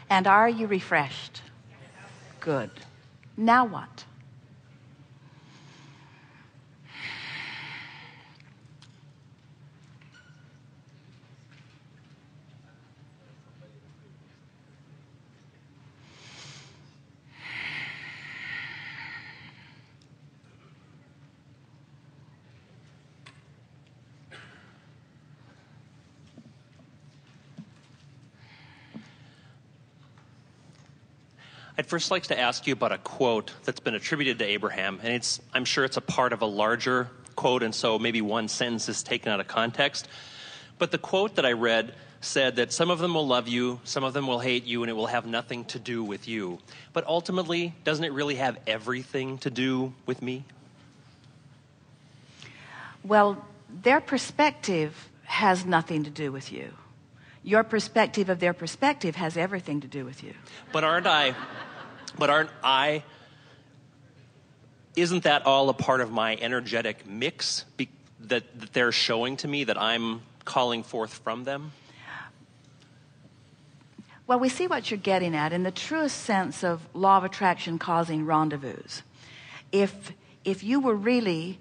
And are you refreshed? Good. Now what? I'd first like to ask you about a quote that's been attributed to Abraham, and I'm sure it's a part of a larger quote, and so maybe one sentence is taken out of context. But the quote that I read said that some of them will love you, some of them will hate you, and it will have nothing to do with you. But ultimately, doesn't it really have everything to do with me? Well, their perspective has nothing to do with you. Your perspective of their perspective has everything to do with you. But aren't I, isn't that all a part of my energetic mix that they're showing to me that I'm calling forth from them? Well, we see what you're getting at in the truest sense of law of attraction causing rendezvous. If you were really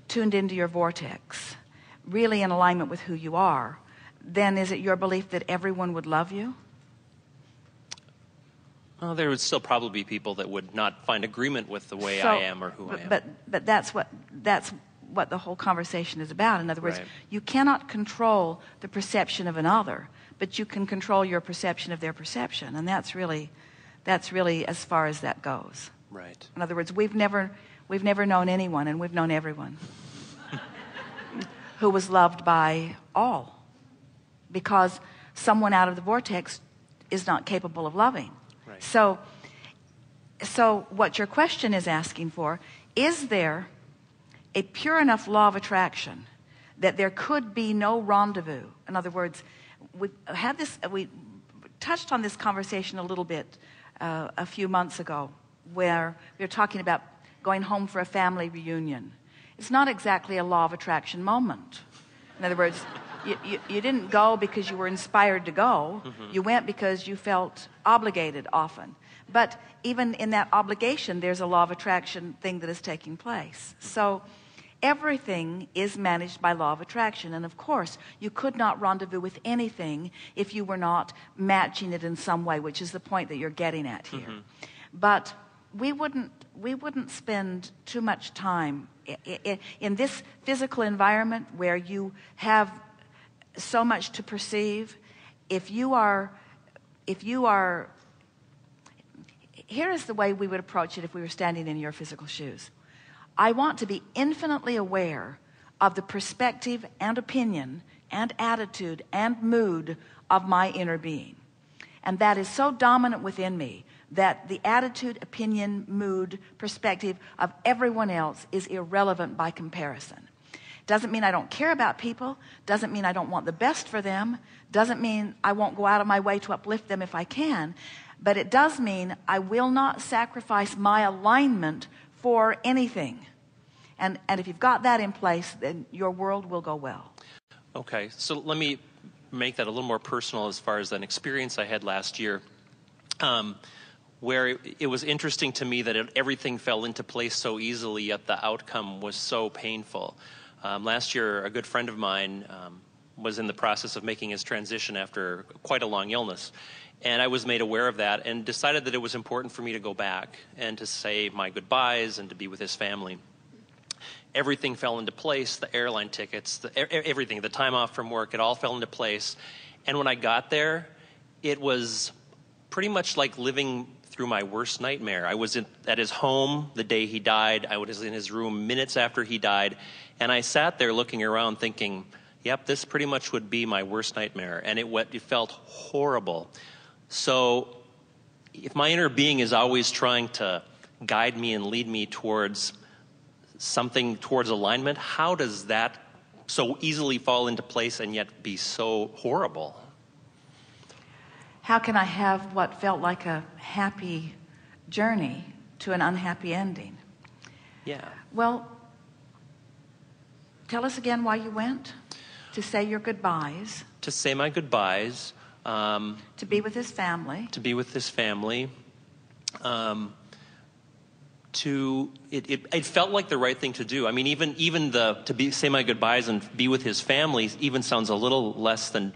tuned into your vortex, really in alignment with who you are, then is it your belief that everyone would love you? Well, there would still probably be people that would not find agreement with the way I am or who I am. But that's what the whole conversation is about. In other words, Right. You cannot control the perception of another, but you can control your perception of their perception, and that's really as far as that goes. Right. In other words, we've never known anyone, and we've known everyone who was loved by all, because someone out of the vortex is not capable of loving. Right. So what your question is asking for, is there a pure enough law of attraction that there could be no rendezvous? In other words, we touched on this conversation a little bit a few months ago, where we were talking about going home for a family reunion. It's not exactly a law of attraction moment. In other words, you didn't go because you were inspired to go. Mm-hmm. You went because you felt obligated often. But even in that obligation, there's a law of attraction thing that is taking place. So everything is managed by law of attraction. And of course, you could not rendezvous with anything if you were not matching it in some way, which is the point that you're getting at here. Mm-hmm. But we wouldn't spend too much time in this physical environment where you have so much to perceive. If you are, here is the way we would approach it if we were standing in your physical shoes. I want to be infinitely aware of the perspective and opinion and attitude and mood of my inner being. And that is so dominant within me that the attitude, opinion, mood, perspective of everyone else is irrelevant by comparison. Doesn't mean I don't care about people, doesn't mean I don't want the best for them, doesn't mean I won't go out of my way to uplift them if I can, but it does mean I will not sacrifice my alignment for anything. And if you've got that in place, then your world will go well. Okay, so let me make that a little more personal as far as an experience I had last year, where it was interesting to me that everything fell into place so easily, yet the outcome was so painful. Last year, a good friend of mine was in the process of making his transition after quite a long illness. And I was made aware of that and decided that it was important for me to go back and to say my goodbyes and to be with his family. Everything fell into place, the airline tickets, everything, the time off from work, it all fell into place. And when I got there, it was pretty much like living through my worst nightmare. I was at his home the day he died. I was in his room minutes after he died. And I sat there looking around thinking, yep, this pretty much would be my worst nightmare. And it felt horrible. So if my inner being is always trying to guide me and lead me towards something, towards alignment, how does that so easily fall into place and yet be so horrible? How can I have what felt like a happy journey to an unhappy ending? Yeah. Well, tell us again why you went. To say your goodbyes. To say my goodbyes, To be with his family. To be with his family. It felt like the right thing to do. I mean, even say my goodbyes and be with his family even sounds a little less than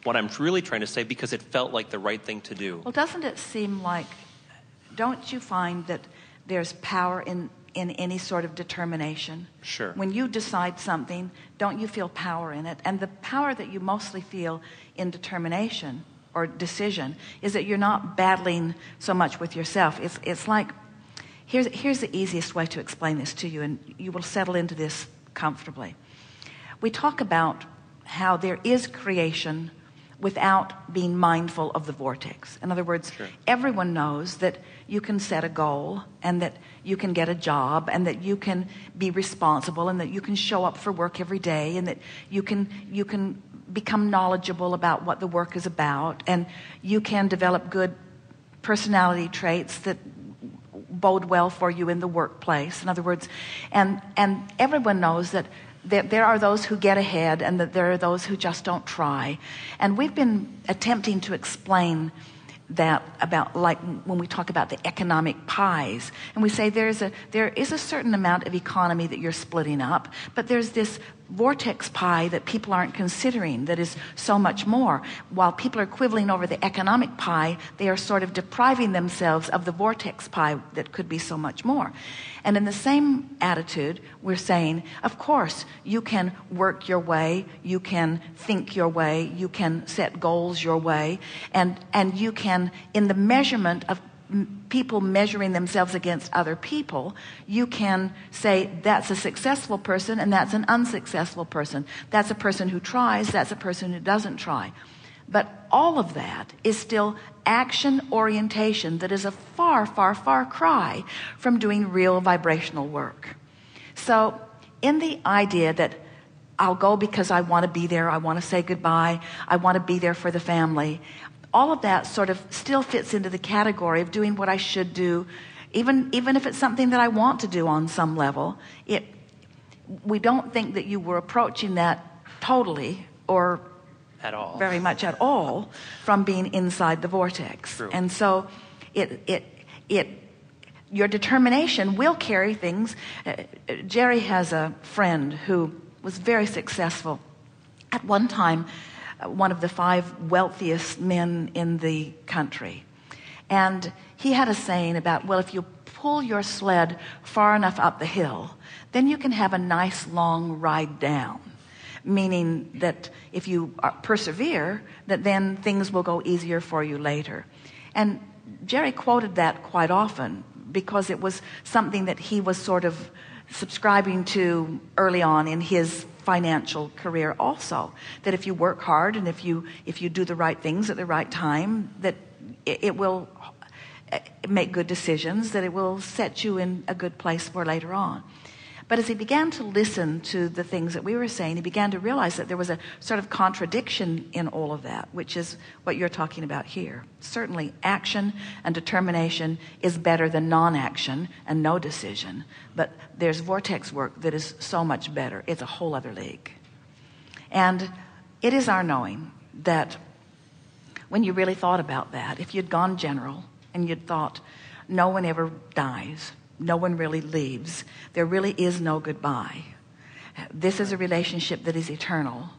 what I'm really trying to say, because it felt like the right thing to do. Well, doesn't it seem like, don't you find that there's power in any sort of determination? Sure. When you decide something, don't you feel power in it? And the power that you mostly feel in determination or decision is that you're not battling so much with yourself. It's like, here's the easiest way to explain this to you, and you will settle into this comfortably. We talk about how there is creation without being mindful of the vortex. In other words, sure, everyone knows that you can set a goal, and that you can get a job, and that you can be responsible, and that you can show up for work every day, and that you can become knowledgeable about what the work is about, and you can develop good personality traits that bode well for you in the workplace. In other words, and everyone knows that there are those who get ahead, and that there are those who just don't try. And we've been attempting to explain that about, like when we talk about the economic pies, and we say there is a certain amount of economy that you're splitting up, but there's this vortex pie that people aren't considering that is so much more. While people are quibbling over the economic pie, they are sort of depriving themselves of the vortex pie that could be so much more. And in the same attitude, we're saying, of course, you can work your way, you can think your way, you can set goals your way, and you can, in the measurement of people measuring themselves against other people, you can say that's a successful person and that's an unsuccessful person. That's a person who tries, that's a person who doesn't try. But all of that is still action orientation that is a far, far, far cry from doing real vibrational work. So in the idea that I'll go because I want to be there, I want to say goodbye, I want to be there for the family, all of that sort of still fits into the category of doing what I should do, even if it's something that I want to do on some level. We don't think that you were approaching that totally or at all, very much at all, from being inside the vortex. True. And so your determination will carry things. Jerry has a friend who was very successful. At one time, one of the 5 wealthiest men in the country. And he had a saying about, well, if you pull your sled far enough up the hill, then you can have a nice long ride down. Meaning that if you persevere, that then things will go easier for you later. And Jerry quoted that quite often because it was something that he was sort of subscribing to early on in his financial career also, that if you work hard and if you do the right things at the right time, that it will make good decisions, that it will set you in a good place for later on. But as he began to listen to the things that we were saying, he began to realize that there was a sort of contradiction in all of that, which is what you're talking about here. Certainly, action and determination is better than non-action and no decision. But there's vortex work that is so much better. It's a whole other league. And it is our knowing that when you really thought about that, if you'd gone general and you'd thought, no one ever dies, no one really leaves, there really is no goodbye. This is a relationship that is eternal.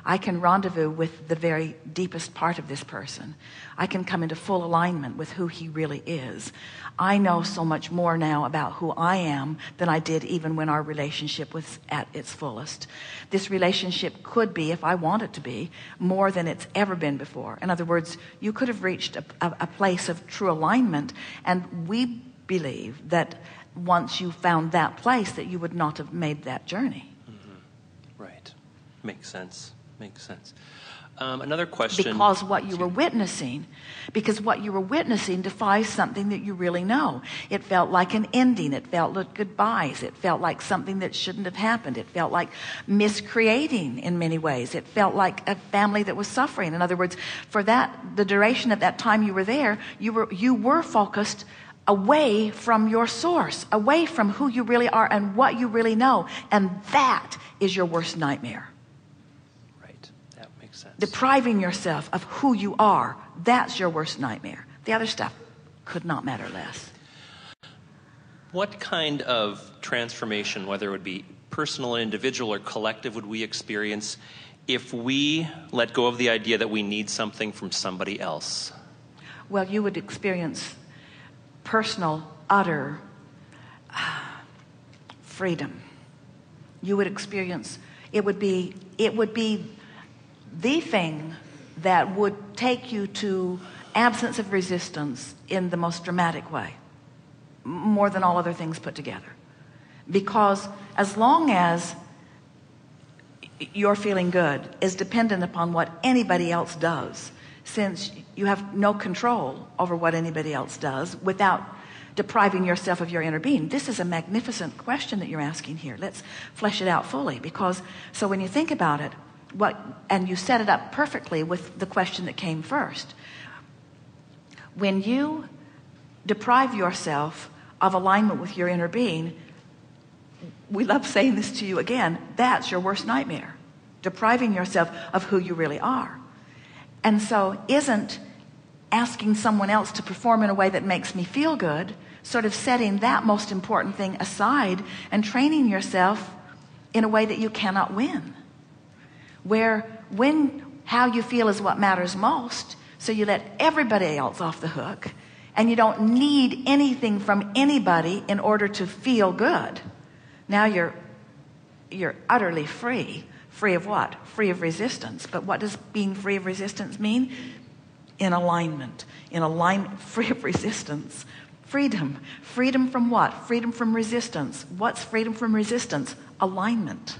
I can rendezvous with the very deepest part of this person. I can come into full alignment with who he really is. I know so much more now about who I am than I did even when our relationship was at its fullest. This relationship could be, if I want it to be, more than it's ever been before. In other words, you could have reached a place of true alignment, and we believe that once you found that place, that you would not have made that journey. Mm-hmm. Right. Makes sense. Another question. Because what you were witnessing defies something that you really know. It felt like an ending. It felt like goodbyes. It felt like something that shouldn't have happened. It felt like miscreating in many ways. It felt like a family that was suffering. In other words, for the duration of that time you were there, you were focused away from your source, away from who you really are and what you really know. And that is your worst nightmare. Right. That makes sense. Depriving yourself of who you are, that's your worst nightmare. The other stuff could not matter less. What kind of transformation, whether it would be personal, individual, or collective, would we experience if we let go of the idea that we need something from somebody else? Well, you would experience personal, utter freedom. You would experience, it would be the thing that would take you to absence of resistance in the most dramatic way, more than all other things put together. Because as long as your feeling good is dependent upon what anybody else does, since you have no control over what anybody else does without depriving yourself of your inner being. This is a magnificent question that you're asking here. Let's flesh it out fully, because so when you think about it, and you set it up perfectly with the question that came first. When you deprive yourself of alignment with your inner being, we love saying this to you again, that's your worst nightmare. Depriving yourself of who you really are. And so isn't asking someone else to perform in a way that makes me feel good, sort of setting that most important thing aside and training yourself in a way that you cannot win. Where how you feel is what matters most, so you let everybody else off the hook, and you don't need anything from anybody in order to feel good. Now you're utterly free. Free of what? Free of resistance. But what does being free of resistance mean? In alignment. In alignment, free of resistance. Freedom. Freedom from what? Freedom from resistance. What's freedom from resistance? Alignment.